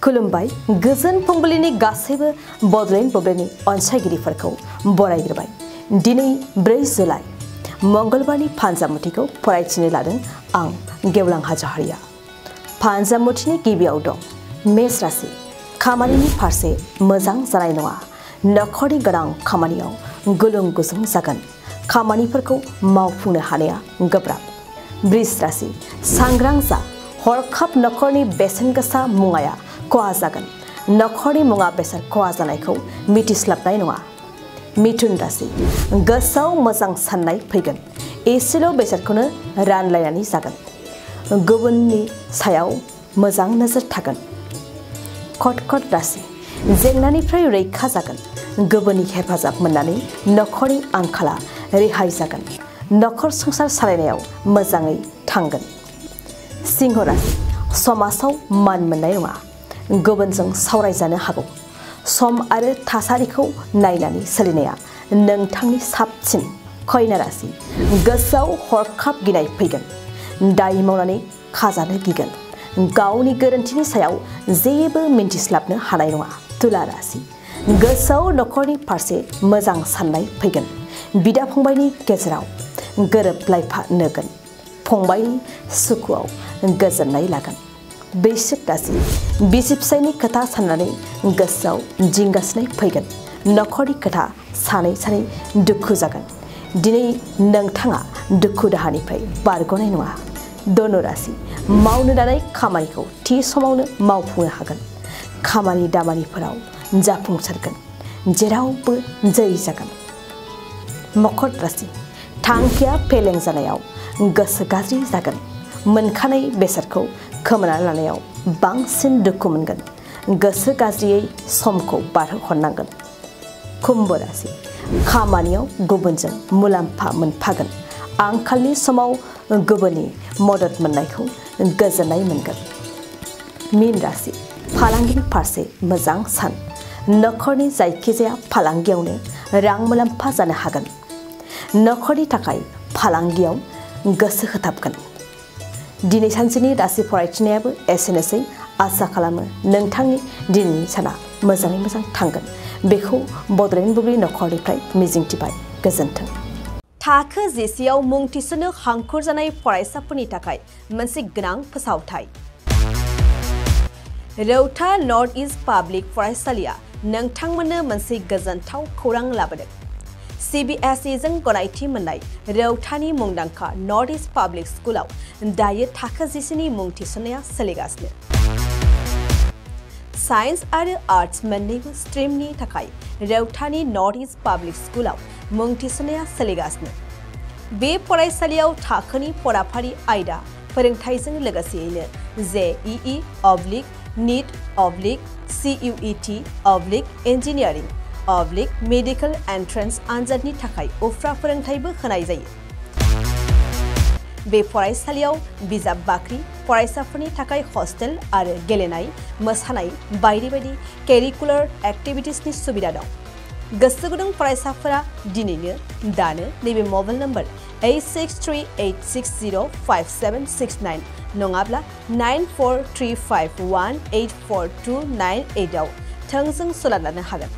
खुलुमबाय गोजोन फुंबिलिनि गासैबो बडलेण्ड बुब्लिनि अनसायगिरिफोरखौ बरायग्रोबाय। दिनै 4 जुलाइ मंगलबारनि फानजामुथिखौ फरायथिनो लादों आं गेवलां हाज'हारिया। फानजामुथिनि गिबियाव दं मेष राशि। खामानिनि फारसे मोजां जानाय नङा। नखरनि गोनां खामानियाव गुलुं गुजुं जागोन। खामानिफोरखौ मावफुंनो हानाया गोब्राब। वृष राशि। सांग्रां जा। हरखाब नखरनि बेसेन गोसा मुवाया खहा जागोन। नखरनि मुवा बेसाद खहा जानायखौ मिथिस्लाबनाय नङा। मिथुन राशि। गोसोआव मोजां साननाय फैगोन। एसेल' बेसादखौनो रानलायनानै जागोन। गुबुननि सायाव मोजां नोजोर थागोन। कर्कट राशि। जेंनानिफ्राय रैखा जागोन। गुबुननि हेफाजाब मोननानै नखरनि आंखाला रेहाय जागोन। नखर संसार सालायनायाव मोजाङै थांगोन। सिंह राशि। समाजाव मान मोननाय नङा। गुबुनजों सावरायजानो हागौ। सम आरो थासारिखौ नायनानै सोलिनाया नोंथांनि साबसिन। कन्या राशि। गोसोआव हरखाब गिनाय फैगोन। दाय मावनानै खाजानो गिगोन। गावनि गोरोन्थिनि सायाव जेबो मिन्थिस्लाबनो हानाय नङा। तुला राशि। गोसोआव नखरनि फारसे मोजां साननाय फैगोन। बिदा फंबायनि गेजेराव गोरोबलायफानोगोन। फंबायनि सुखुआव गोजोननाय लागोन। वृश्चिक राशि। बिसि फिसायनि खोथा साननानै गोसोआव जिंगासिनाय फैगोन। नखरनि खोथा सानै दुखु जागोन। दिनै नोंथाङा दुखु दाहानिफ्राय बारग'नाय नङा। धनु राशि। मावनो लानाय खामानिखौ थि समावनो मावफुंनो हागोन। खामानि दामानिफोराव जाफुंसारगोन। जेरावबो जै जागोन। मकर राशि। थांखिया फेलें जानायाव गोसो गाज्रि जागोन। मोनखानाय बेसादखौ खोमाना लानायाव बांसिन दुखु मोनगोन। गोसो गाज्रियै समखौ बारहोहरनांगोन। कुम्भ राशि। खामानियाव गुबुनजों मुलाम्फा मोनफागोन। आंखालनि समाव गुबुननि मदद मोननायखौ गोजोननाय मोनगोन। मीन राशि। फालांगिनि फारसे मोजां सान। नखरनि जायखिजाया फालांगियावनो रां मुलाम्फा जानो हागोन। नखरनि थाखाय फालांगियाव गोसो होथाबगोन। दिनै सानसेनि राशि फरायथिनायाबो एसेनोसै। आसा खालामो नोंथांनि दिनैनि साना मोजाङै मोजां थांगोन। बेखौ बडलेण्ड बुब्लि नखरनिफ्राय मिजिंथिबाय। गोजोन्थों। थाखो जिसेआव मुं थिसननो हांखुर जानाय फरायसाफोरनि थाखाय मोनसे गोनां फोसावथाय। रौता नर्थ इस्ट पाब्लिक फरायसालिया नोंथांमोननो मोनसे गोजोनथाव खौरां लाबोदों। CBSE जों गनायथि मोननाय रौतानि मुंदांखा नर्थ इस्ट पाब्लिक स्कुलाव दायो थाखो 10नि मुं थिसननाया सोलिगासिनो। साइन्स आरो आर्ट्स मोन्नैबो स्ट्रिमनि थाखाय रौतानि नर्थ इस्ट पाब्लिक स्कुलाव मुं थिसननाया सोलिगासिनो। बे फरायसालियाव थाखोनि फराफारि आयदा फोरोंथायजों लोगोसेयैनो JEE, NEET, CUET, engineering, medical entrance आनजादनि थाखाय उफ्रा फोरोंथायबो होनाय जायो। बे फरायसालियाव बिजाब बाख्रि, फरायसाफोरनि थाखाय हस्टेल आरो गेलेनाय, मोसानाय बायदि बायदि केरिकुलार एक्टिभिटिसनि सुबिदा दं। गोसो गुदुं फरायसाफोरा दिनैनो दानो नैबे मबाइल नम्बर 8638605769 नङाब्ला 9435184298 आव थोंजों सोलोंनो हागोन।